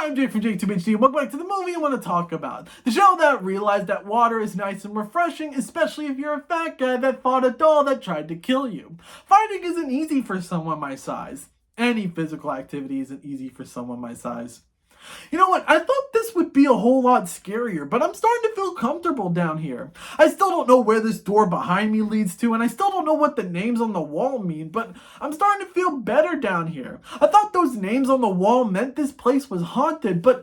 I'm Jake from JacobTubeHD, and welcome back to the movie I want to talk about. The show that realized that water is nice and refreshing, especially if you're a fat guy that fought a doll that tried to kill you. Fighting isn't easy for someone my size. Any physical activity isn't easy for someone my size. You know what, I thought this would be a whole lot scarier, but I'm starting to feel comfortable down here. I still don't know where this door behind me leads to, and I still don't know what the names on the wall mean, but I'm starting to feel better down here. I thought those names on the wall meant this place was haunted, but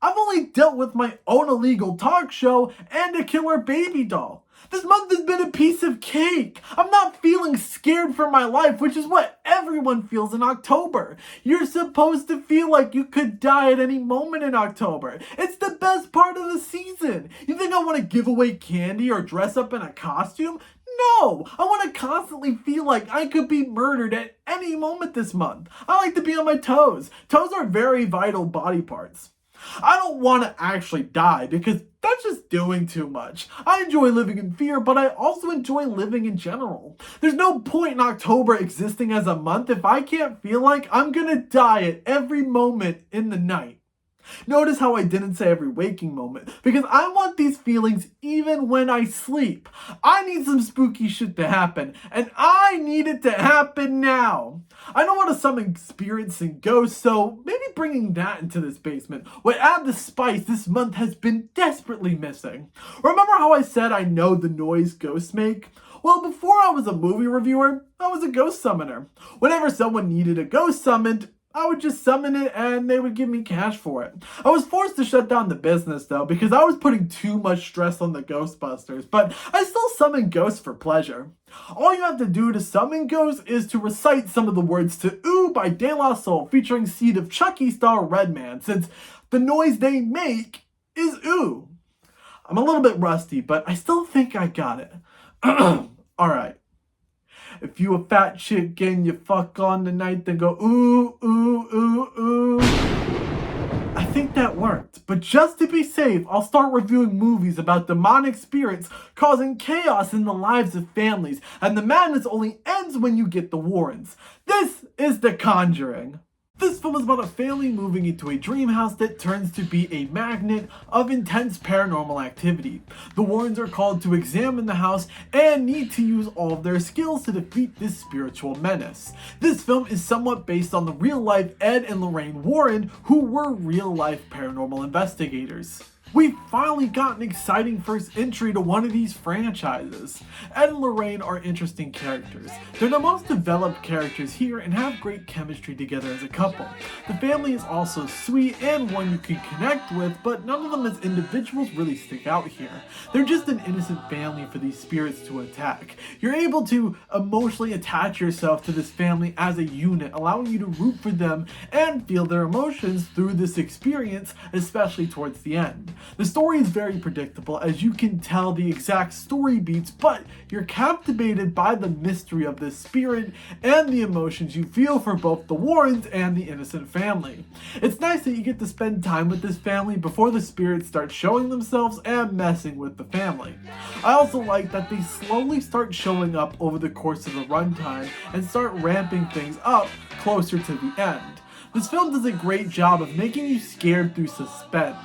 I've only dealt with my own illegal talk show and a killer baby doll. This month has been a piece of cake. I'm not feeling scared for my life, which is what everyone feels in October. You're supposed to feel like you could die at any moment in October. It's the best part of the season. You think I want to give away candy or dress up in a costume? No, I want to constantly feel like I could be murdered at any moment this month. I like to be on my toes. Toes are very vital body parts. I don't want to actually die because that's just doing too much. I enjoy living in fear, but I also enjoy living in general. There's no point in October existing as a month if I can't feel like I'm gonna die at every moment in the night. Notice how I didn't say every waking moment, because I want these feelings even when I sleep. I need some spooky shit to happen, and I need it to happen now. I don't want to summon spirits and ghosts, so maybe bringing that into this basement would add the spice this month has been desperately missing. Remember how I said I know the noise ghosts make? Well, before I was a movie reviewer, I was a ghost summoner. Whenever someone needed a ghost summoned, I would just summon it and they would give me cash for it. I was forced to shut down the business though because I was putting too much stress on the Ghostbusters, but I still summon ghosts for pleasure. All you have to do to summon ghosts is to recite some of the words to Ooh by De La Soul featuring Seed of Chucky star Redman, since the noise they make is ooh. I'm a little bit rusty, but I still think I got it. Alright. If you a fat chick and you fuck on tonight, then go ooh, ooh, ooh, ooh. I think that worked, but just to be safe, I'll start reviewing movies about demonic spirits causing chaos in the lives of families, and the madness only ends when you get the Warrens. This is The Conjuring. This film is about a family moving into a dream house that turns to be a magnet of intense paranormal activity. The Warrens are called to examine the house and need to use all of their skills to defeat this spiritual menace. This film is somewhat based on the real-life Ed and Lorraine Warren, who were real-life paranormal investigators. We've finally got an exciting first entry to one of these franchises. Ed and Lorraine are interesting characters. They're the most developed characters here and have great chemistry together as a couple. The family is also sweet and one you can connect with, but none of them as individuals really stick out here. They're just an innocent family for these spirits to attack. You're able to emotionally attach yourself to this family as a unit, allowing you to root for them and feel their emotions through this experience, especially towards the end. The story is very predictable, as you can tell the exact story beats, but you're captivated by the mystery of this spirit and the emotions you feel for both the Warrens and the innocent family. It's nice that you get to spend time with this family before the spirits start showing themselves and messing with the family. I also like that they slowly start showing up over the course of the runtime and start ramping things up closer to the end. This film does a great job of making you scared through suspense.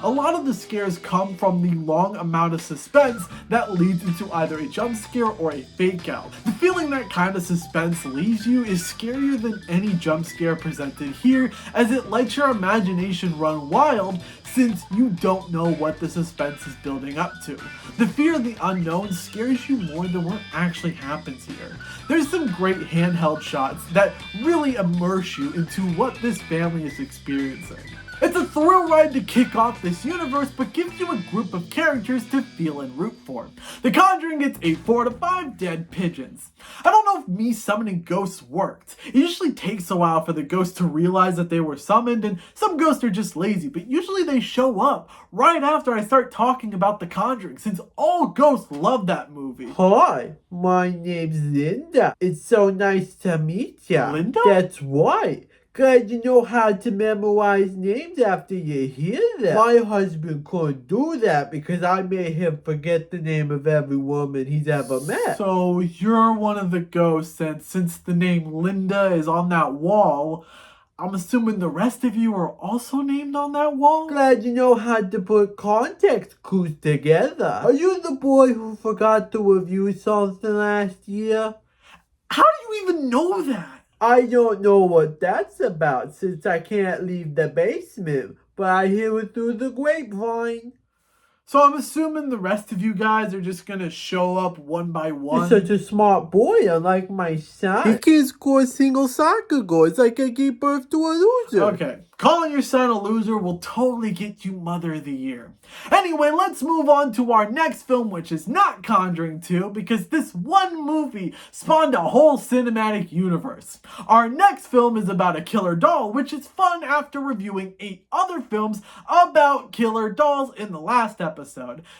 A lot of the scares come from the long amount of suspense that leads into either a jump scare or a fake out. The feeling that kind of suspense leaves you is scarier than any jump scare presented here, as it lets your imagination run wild since you don't know what the suspense is building up to. The fear of the unknown scares you more than what actually happens here. There's some great handheld shots that really immerse you into what this family is experiencing. It's a thrill ride to kick off this universe, but gives you a group of characters to feel and root for. The Conjuring gets a 4 out of 5 dead pigeons. I don't know if me summoning ghosts worked. It usually takes a while for the ghosts to realize that they were summoned, and some ghosts are just lazy, but usually they show up right after I start talking about The Conjuring, since all ghosts love that movie. Hi, my name's Linda. It's so nice to meet ya. Linda? That's right. Glad you know how to memorize names after you hear them. My husband couldn't do that because I made him forget the name of every woman he's ever met. So you're one of the ghosts, and since the name Linda is on that wall, I'm assuming the rest of you are also named on that wall? Glad you know how to put context clues together. Are you the boy who forgot to review something last year? How do you even know that? I don't know what that's about since I can't leave the basement, but I hear it through the grapevine. So I'm assuming the rest of you guys are just gonna show up one by one? You're such a smart boy, unlike my son. He can't score a single soccer goal. It's like I gave birth to a loser. Okay, calling your son a loser will totally get you Mother of the Year. Anyway, let's move on to our next film, which is not Conjuring 2, because this one movie spawned a whole cinematic universe. Our next film is about a killer doll, which is fun after reviewing 8 other films about killer dolls in the last episode.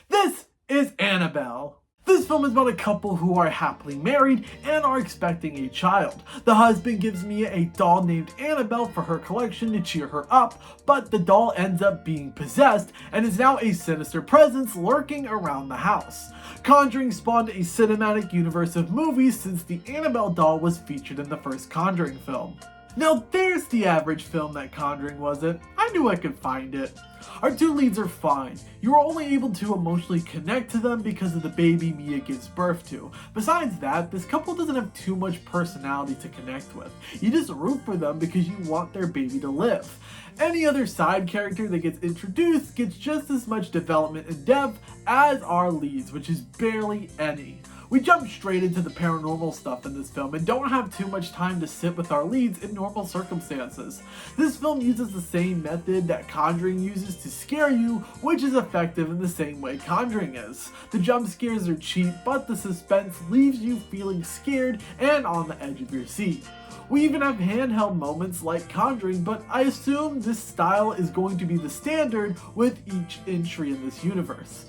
This is Annabelle. This film is about a couple who are happily married and are expecting a child. The husband gives Mia a doll named Annabelle for her collection to cheer her up, but the doll ends up being possessed and is now a sinister presence lurking around the house. Conjuring spawned a cinematic universe of movies since the Annabelle doll was featured in the first Conjuring film. Now there's the average film that Conjuring wasn't. I knew I could find it. Our 2 leads are fine. You are only able to emotionally connect to them because of the baby Mia gives birth to. Besides that, this couple doesn't have too much personality to connect with. You just root for them because you want their baby to live. Any other side character that gets introduced gets just as much development and depth as our leads, which is barely any. We jump straight into the paranormal stuff in this film and don't have too much time to sit with our leads in normal circumstances. This film uses the same method that Conjuring uses to scare you, which is effective in the same way Conjuring is. The jump scares are cheap, but the suspense leaves you feeling scared and on the edge of your seat. We even have handheld moments like Conjuring, but I assume this style is going to be the standard with each entry in this universe.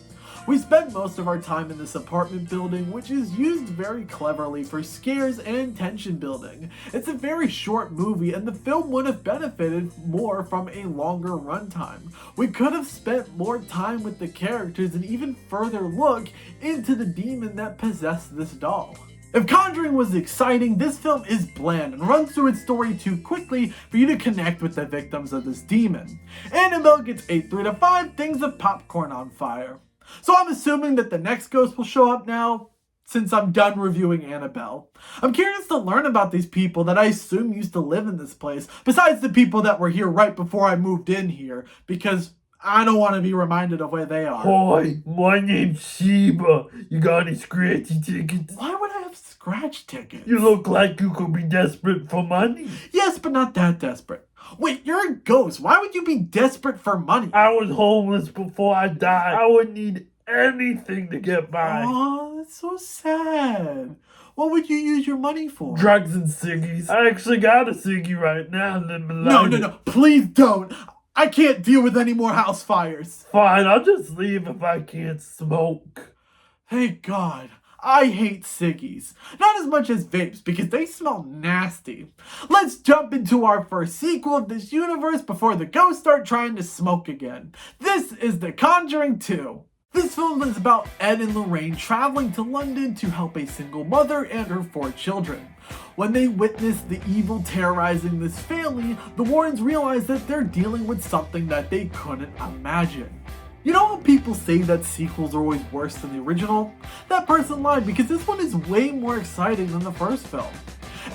We spent most of our time in this apartment building, which is used very cleverly for scares and tension building. It's a very short movie and the film would have benefited more from a longer runtime. We could have spent more time with the characters and even further look into the demon that possessed this doll. If Conjuring was exciting, this film is bland and runs through its story too quickly for you to connect with the victims of this demon. Annabelle gets a 3 to 5 things of popcorn on fire. So I'm assuming that the next ghost will show up now, since I'm done reviewing Annabelle. I'm curious to learn about these people that I assume used to live in this place, besides the people that were here right before I moved in here, because I don't want to be reminded of where they are. Hi, my name's Sheba. You got any scratchy tickets? Why would I have scratch tickets? You look like you could be desperate for money. Yes, but not that desperate. Wait, you're a ghost. Why would you be desperate for money? I was homeless before I died. I would need anything to get by. Oh, that's so sad. What would you use your money for? Drugs and ciggies. I actually got a ciggy right now. No, please don't. I can't deal with any more house fires. Fine, I'll just leave if I can't smoke. Thank God. I hate ciggies. Not as much as vapes because they smell nasty. Let's jump into our first sequel of this universe before the ghosts start trying to smoke again. This is The Conjuring 2. This film is about Ed and Lorraine traveling to London to help a single mother and her 4 children. When they witness the evil terrorizing this family, the Warrens realize that they're dealing with something that they couldn't imagine. You know how people say that sequels are always worse than the original? That person lied because this one is way more exciting than the first film.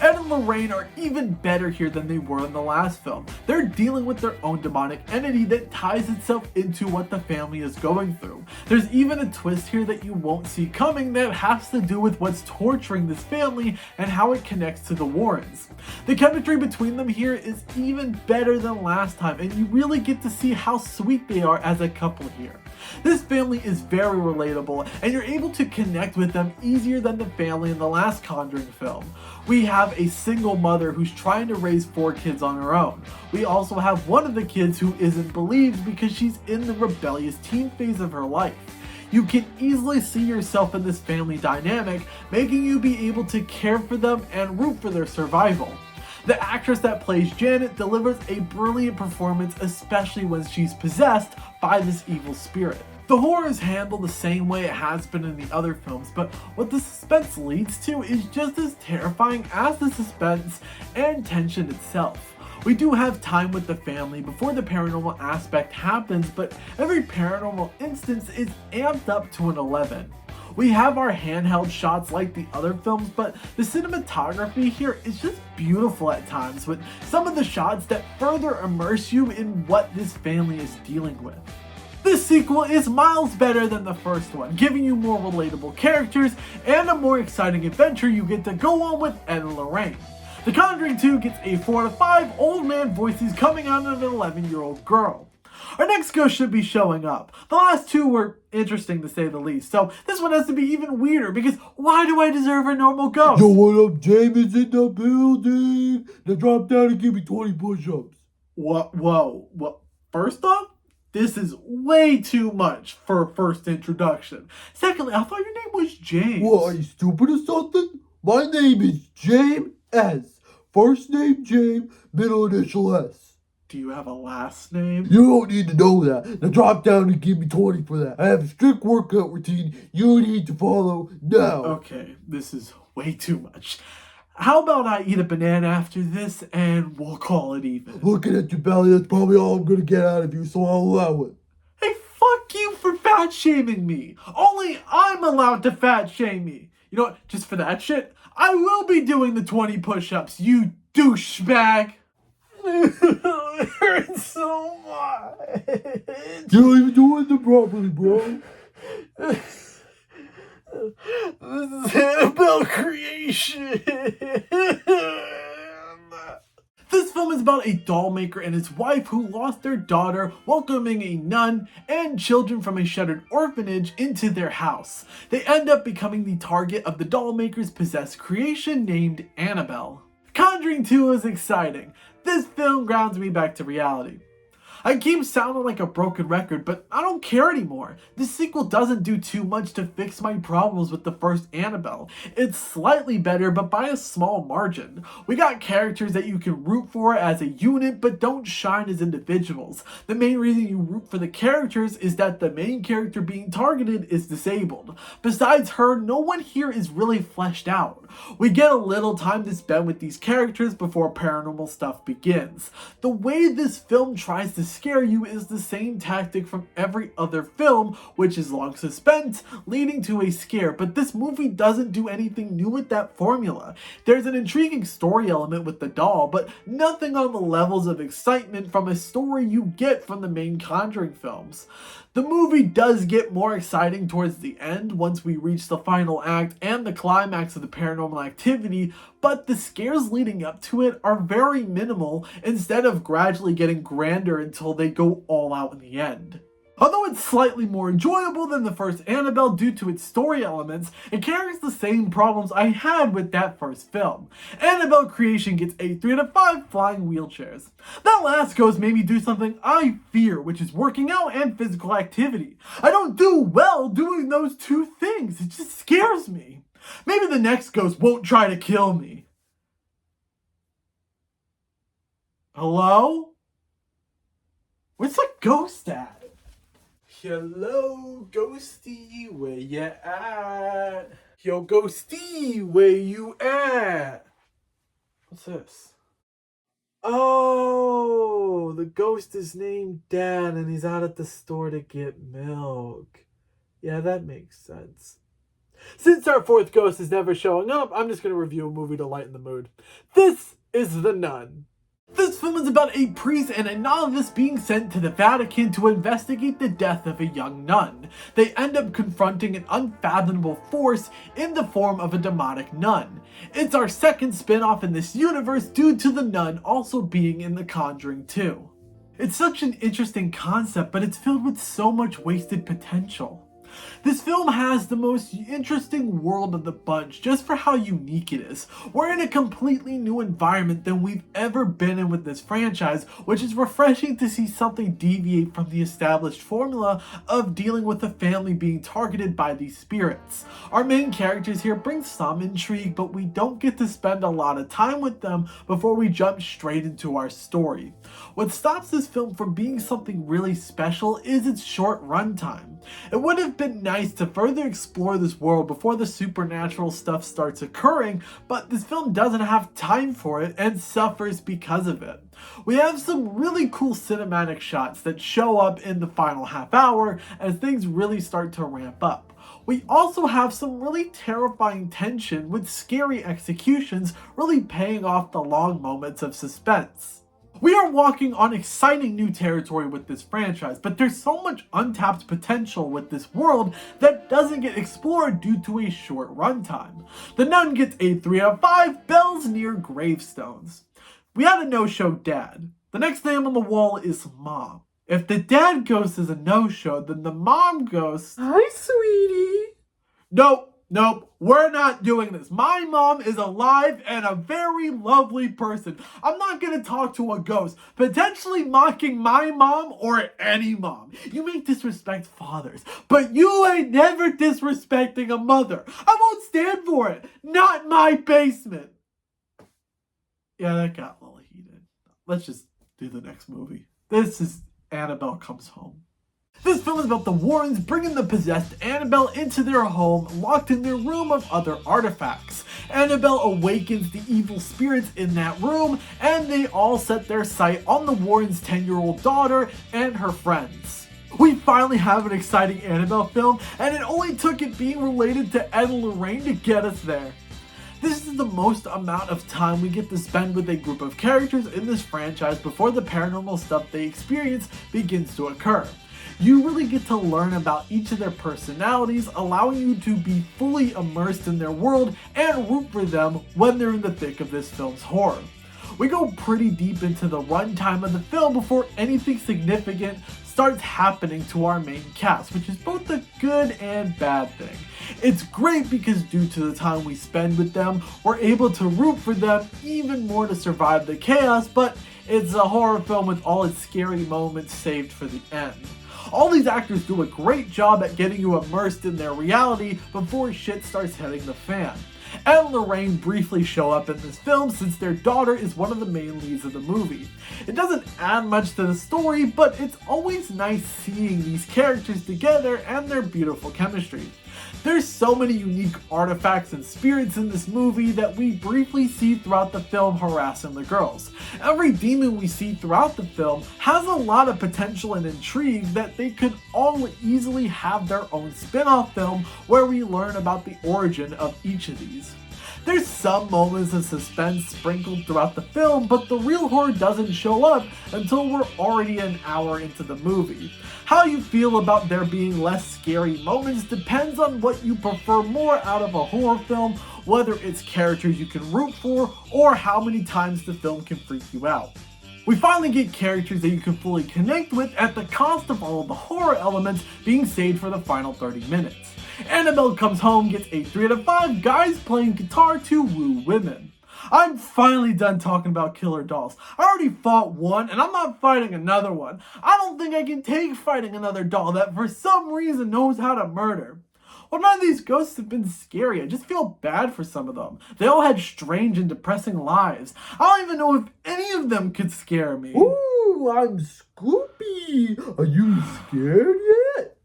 Ed and Lorraine are even better here than they were in the last film. They're dealing with their own demonic entity that ties itself into what the family is going through. There's even a twist here that you won't see coming that has to do with what's torturing this family and how it connects to the Warrens. The chemistry between them here is even better than last time, and you really get to see how sweet they are as a couple here. This family is very relatable, and you're able to connect with them easier than the family in the last Conjuring film. We have a single mother who's trying to raise 4 kids on her own. We also have one of the kids who isn't believed because she's in the rebellious teen phase of her life. You can easily see yourself in this family dynamic, making you be able to care for them and root for their survival. The actress that plays Janet delivers a brilliant performance, especially when she's possessed by this evil spirit. The horror is handled the same way it has been in the other films, but what the suspense leads to is just as terrifying as the suspense and tension itself. We do have time with the family before the paranormal aspect happens, but every paranormal instance is amped up to an 11. We have our handheld shots like the other films, but the cinematography here is just beautiful at times, with some of the shots that further immerse you in what this family is dealing with. This sequel is miles better than the first one, giving you more relatable characters and a more exciting adventure you get to go on with Ed and Lorraine. The Conjuring 2 gets a 4 out of 5 old man voices coming out of an 11-year-old girl. Our next ghost should be showing up. The last two were interesting to say the least, so this one has to be even weirder because why do I deserve a normal ghost? Yo, what up, James in the building? Now drop down and give me 20 push-ups. What? Whoa. What? First off, this is way too much for a first introduction. Secondly, I thought your name was James. What, are you stupid or something? My name is James S. First name James, middle initial S. Do you have a last name? You don't need to know that. Now drop down and give me 20 for that. I have a strict workout routine you need to follow now. Okay, this is way too much. How about I eat a banana after this and we'll call it even? Looking at your belly, that's probably all I'm gonna get out of you, so I'll allow it. Hey, fuck you for fat shaming me. Only I'm allowed to fat shame me. You know what? Just for that shit, I will be doing the 20 push-ups, you douchebag. It hurts so much. You don't even do it properly, bro. This is Annabelle creation. This film is about a doll maker and his wife who lost their daughter, welcoming a nun and children from a shuttered orphanage into their house. They end up becoming the target of the doll maker's possessed creation named Annabelle. Conjuring 2 is exciting. This film grounds me back to reality. I keep sounding like a broken record, but I don't care anymore. This sequel doesn't do too much to fix my problems with the first Annabelle. It's slightly better, but by a small margin. We got characters that you can root for as a unit, but don't shine as individuals. The main reason you root for the characters is that the main character being targeted is disabled. Besides her, no one here is really fleshed out. We get a little time to spend with these characters before paranormal stuff begins. The way this film tries to scare you is the same tactic from every other film, which is long suspense leading to a scare, but this movie doesn't do anything new with that formula. There's an intriguing story element with the doll, but nothing on the levels of excitement from a story you get from the main Conjuring films. The movie does get more exciting towards the end once we reach the final act and the climax of the paranormal activity, but the scares leading up to it are very minimal instead of gradually getting grander until they go all out in the end. Although it's slightly more enjoyable than the first Annabelle due to its story elements, it carries the same problems I had with that first film. Annabelle creation gets a 3 out of 5 flying wheelchairs. That last ghost made me do something I fear, which is working out and physical activity. I don't do well doing those two things, it just scares me. Maybe the next ghost won't try to kill me. Hello? Where's the ghost at? Hello, ghosty, where you at? Yo, ghosty, where you at? What's this? Oh, the ghost is named Dan and he's out at the store to get milk. Yeah, that makes sense. Since our fourth ghost is never showing up, I'm just going to review a movie to lighten the mood. This is The Nun. This film is about a priest and a novice being sent to the Vatican to investigate the death of a young nun. They end up confronting an unfathomable force in the form of a demonic nun. It's our second spin-off in this universe due to the nun also being in The Conjuring 2. It's such an interesting concept, but it's filled with so much wasted potential. This film has the most interesting world of the bunch just for how unique it is. We're in a completely new environment than we've ever been in with this franchise, which is refreshing to see something deviate from the established formula of dealing with a family being targeted by these spirits. Our main characters here bring some intrigue, but we don't get to spend a lot of time with them before we jump straight into our story. What stops this film from being something really special is its short runtime. It would have been nice to further explore this world before the supernatural stuff starts occurring, but this film doesn't have time for it and suffers because of it. We have some really cool cinematic shots that show up in the final half hour as things really start to ramp up. We also have some really terrifying tension with scary executions really paying off the long moments of suspense. We are walking on exciting new territory with this franchise, but there's so much untapped potential with this world that doesn't get explored due to a short runtime. The Nun gets a 3 out of 5 bells near gravestones. We had a no-show dad. The next name on the wall is Mom. If the dad ghost is a no-show, then the mom ghost... Hi, sweetie. Nope, we're not doing this. My mom is alive and a very lovely person. I'm not gonna talk to a ghost, potentially mocking my mom or any mom. You may disrespect fathers, but you ain't never disrespecting a mother. I won't stand for it. Not my basement. Yeah, that got a little heated. Let's just do the next movie. This is Annabelle Comes Home. This film is about the Warrens bringing the possessed Annabelle into their home, locked in their room of other artifacts. Annabelle awakens the evil spirits in that room, and they all set their sight on the Warrens' 10-year-old daughter and her friends. We finally have an exciting Annabelle film, and it only took it being related to Ed and Lorraine to get us there. This is the most amount of time we get to spend with a group of characters in this franchise before the paranormal stuff they experience begins to occur. You really get to learn about each of their personalities, allowing you to be fully immersed in their world and root for them when they're in the thick of this film's horror. We go pretty deep into the runtime of the film before anything significant starts happening to our main cast, which is both a good and bad thing. It's great because due to the time we spend with them, we're able to root for them even more to survive the chaos, but it's a horror film with all its scary moments saved for the end. All these actors do a great job at getting you immersed in their reality before shit starts hitting the fan. Ed and Lorraine briefly show up in this film since their daughter is one of the main leads of the movie. It doesn't add much to the story, but it's always nice seeing these characters together and their beautiful chemistry. There's so many unique artifacts and spirits in this movie that we briefly see throughout the film harassing the girls. Every demon we see throughout the film has a lot of potential and intrigue that they could all easily have their own spin-off film where we learn about the origin of each of these. There's some moments of suspense sprinkled throughout the film, but the real horror doesn't show up until we're already an hour into the movie. How you feel about there being less scary moments depends on what you prefer more out of a horror film, whether it's characters you can root for or how many times the film can freak you out. We finally get characters that you can fully connect with at the cost of all of the horror elements being saved for the final 30 minutes. Annabelle Comes Home gets a 3 out of 5 guys playing guitar to woo women. I'm finally done talking about killer dolls. I already fought one and I'm not fighting another one. I don't think I can take fighting another doll that for some reason knows how to murder. Well, none of these ghosts have been scary. I just feel bad for some of them. They all had strange and depressing lives. I don't even know if any of them could scare me. Ooh, I'm Scoopy. Are you scared yet?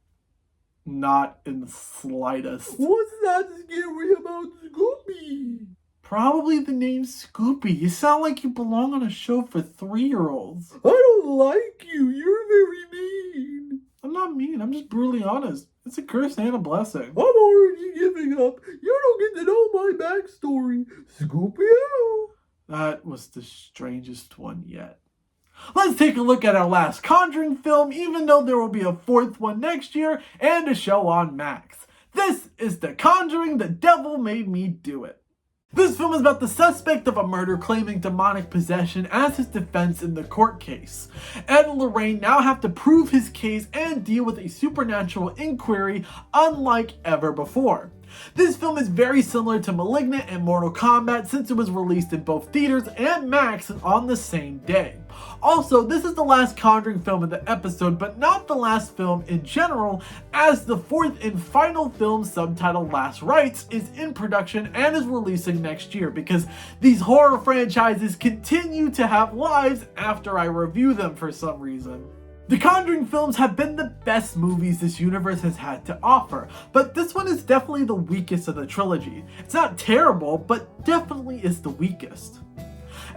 Not in the slightest. What's that scary about Scoopy? Probably the name Scoopy. You sound like you belong on a show for 3-year-olds. I don't like you. You're very mean. I'm not mean. I'm just brutally honest. It's a curse and a blessing. I'm already giving up. You don't get to know my backstory. Scoopy-o. That was the strangest one yet. Let's take a look at our last Conjuring film, even though there will be a 4th one next year and a show on Max. This is The Conjuring, The Devil Made Me Do It. This film is about the suspect of a murder claiming demonic possession as his defense in the court case. Ed and Lorraine now have to prove his case and deal with a supernatural inquiry unlike ever before. This film is very similar to Malignant and Mortal Kombat since it was released in both theaters and Max on the same day. Also, this is the last Conjuring film in the episode, but not the last film in general, as the 4th and final film subtitled Last Rites is in production and is releasing next year because these horror franchises continue to have lives after I review them for some reason. The Conjuring films have been the best movies this universe has had to offer, but this one is definitely the weakest of the trilogy. It's not terrible, but definitely is the weakest.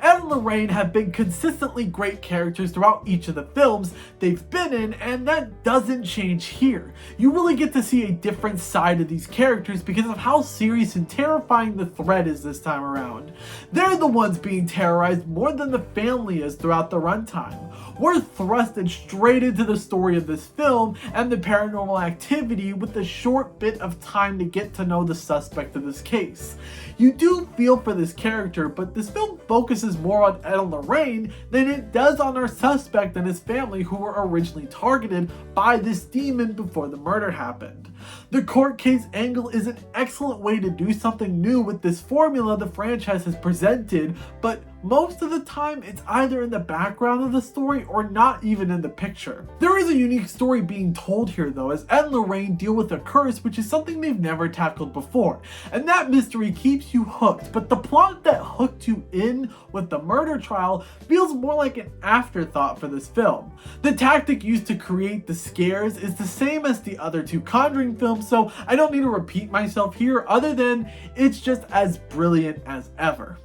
Ed and Lorraine have been consistently great characters throughout each of the films they've been in, and that doesn't change here. You really get to see a different side of these characters because of how serious and terrifying the threat is this time around. They're the ones being terrorized more than the family is throughout the runtime. We're thrusted straight into the story of this film and the paranormal activity with a short bit of time to get to know the suspect of this case. You do feel for this character, but this film focuses more on Ed and Lorraine than it does on our suspect and his family, who were originally targeted by this demon before the murder happened. The court case angle is an excellent way to do something new with this formula the franchise has presented, but most of the time it's either in the background of the story or not even in the picture. There is a unique story being told here though, as Ed and Lorraine deal with a curse, which is something they've never tackled before, and that mystery keeps you hooked, but the plot that hooked you in with the murder trial feels more like an afterthought for this film. The tactic used to create the scares is the same as the other two Conjuring films, so I don't need to repeat myself here other than it's just as brilliant as ever.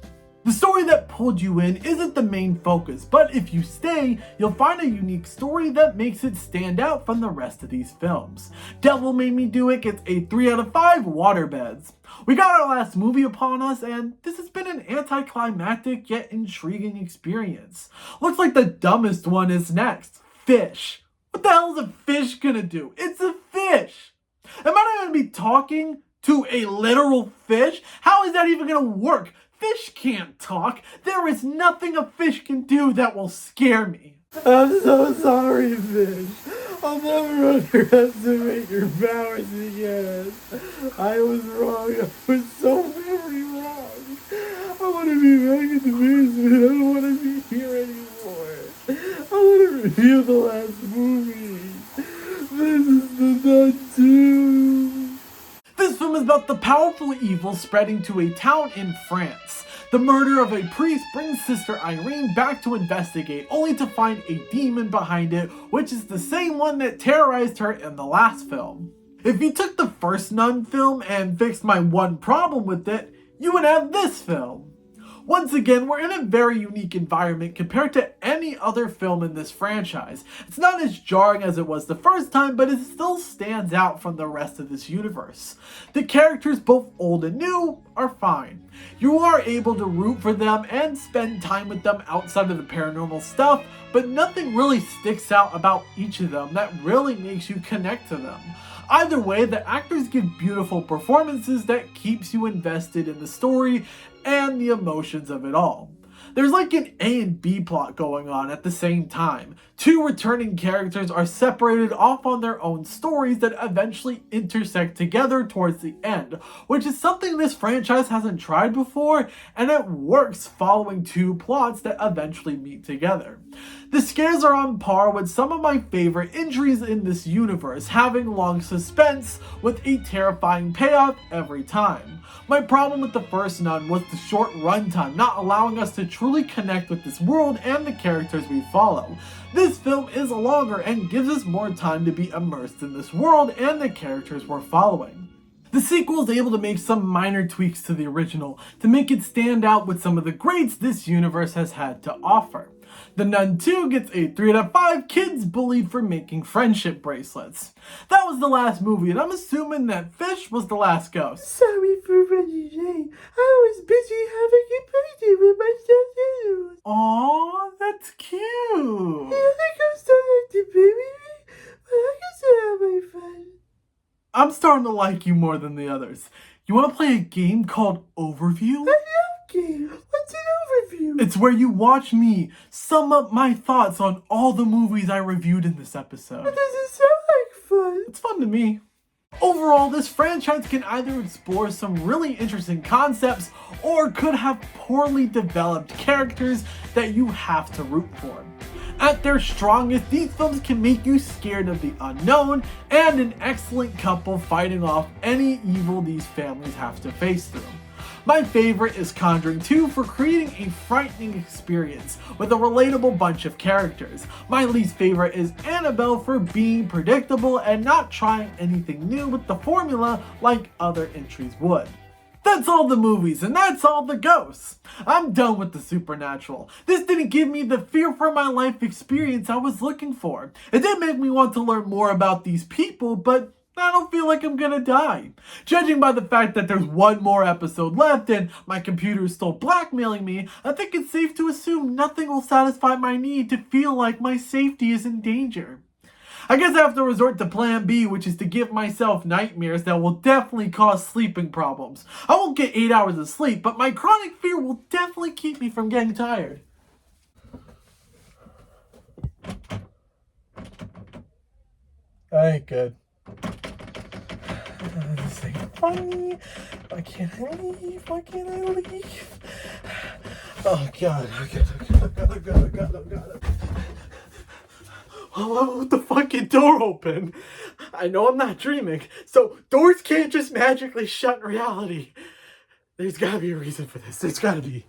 The story that pulled you in isn't the main focus, but if you stay, you'll find a unique story that makes it stand out from the rest of these films. Devil Made Me Do It gets a 3 out of 5 waterbeds. We got our last movie upon us, and this has been an anticlimactic yet intriguing experience. Looks like the dumbest one is next. Fish. What the hell is a fish gonna do? It's a fish! Am I not gonna be talking to a literal fish? How is that even gonna work? Fish can't talk. There is nothing a fish can do that will scare me. I'm so sorry, fish. I'll never underestimate your powers again. I was wrong. I was so very wrong. I want to be back in the basement. I don't want to be here anymore. I want to review the last movie. This is the Nun 2. This film is about the powerful evil spreading to a town in France. The murder of a priest brings Sister Irene back to investigate, only to find a demon behind it, which is the same one that terrorized her in the last film. If you took the first Nun film and fixed my one problem with it, you would have this film. Once again, we're in a very unique environment compared to any other film in this franchise. It's not as jarring as it was the first time, but it still stands out from the rest of this universe. The characters, both old and new, are fine. You are able to root for them and spend time with them outside of the paranormal stuff, but nothing really sticks out about each of them that really makes you connect to them. Either way, the actors give beautiful performances that keeps you invested in the story and the emotions of it all. There's like an A and B plot going on at the same time. Two returning characters are separated off on their own stories that eventually intersect together towards the end, which is something this franchise hasn't tried before, and it works following two plots that eventually meet together. The scares are on par with some of my favorite entries in this universe, having long suspense with a terrifying payoff every time. My problem with the first Nun was the short runtime, not allowing us to truly connect with this world and the characters we follow. This film is longer and gives us more time to be immersed in this world and the characters we're following. The sequel is able to make some minor tweaks to the original to make it stand out with some of the greats this universe has had to offer. The Nun 2 gets a 3 out of 5 kids bullied for making friendship bracelets. That was the last movie, and I'm assuming that Fish was the last ghost. Sorry for running late. I was busy having a party with my stepdad. Aww, that's cute. The other ghosts don't like to play with me, but I can still have my fun. I'm starting to like you more than the others. You want to play a game called Overview? Okay, what's an overview? It's where you watch me sum up my thoughts on all the movies I reviewed in this episode. That doesn't sound like fun. It's fun to me. Overall, this franchise can either explore some really interesting concepts or could have poorly developed characters that you have to root for. At their strongest, these films can make you scared of the unknown and an excellent couple fighting off any evil these families have to face through. My favorite is Conjuring 2 for creating a frightening experience with a relatable bunch of characters. My least favorite is Annabelle for being predictable and not trying anything new with the formula like other entries would. That's all the movies, and that's all the ghosts. I'm done with the supernatural. This didn't give me the fear for my life experience I was looking for. It did make me want to learn more about these people, but I don't feel like I'm gonna die. Judging by the fact that there's one more episode left and my computer is still blackmailing me, I think it's safe to assume nothing will satisfy my need to feel like my safety is in danger. I guess I have to resort to plan B, which is to give myself nightmares that will definitely cause sleeping problems. I won't get 8 hours of sleep, but my chronic fear will definitely keep me from getting tired. That ain't good. This ain't funny. Why can't I leave? Why can't I leave? Oh God, oh God. Oh, I want the fucking door open. I know I'm not dreaming, so doors can't just magically shut in reality. There's gotta be a reason for this. There's gotta be.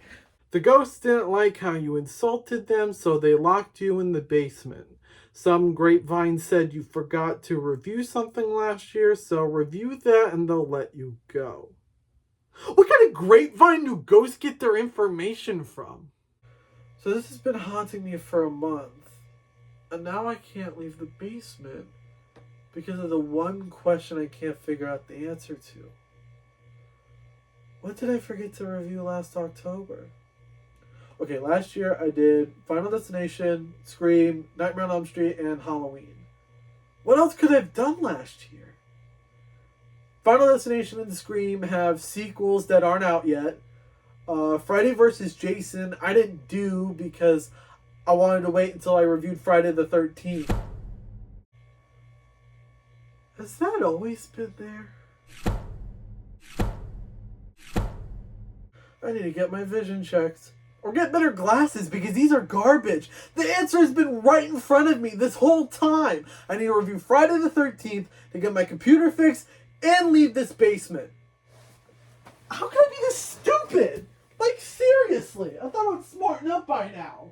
The ghosts didn't like how you insulted them, so they locked you in the basement. Some grapevine said you forgot to review something last year, so review that and they'll let you go. What kind of grapevine do ghosts get their information from? So this has been haunting me for a month. And now I can't leave the basement because of the one question I can't figure out the answer to. What did I forget to review last October? Okay, last year I did Final Destination, Scream, Nightmare on Elm Street, and Halloween. What else could I have done last year? Final Destination and Scream have sequels that aren't out yet. Friday vs. Jason I didn't do because I wanted to wait until I reviewed Friday the 13th. Has that always been there? I need to get my vision checked. Or get better glasses because these are garbage. The answer has been right in front of me this whole time. I need to review Friday the 13th to get my computer fixed and leave this basement. How can I be this stupid? Like seriously, I thought I would smarten up by now.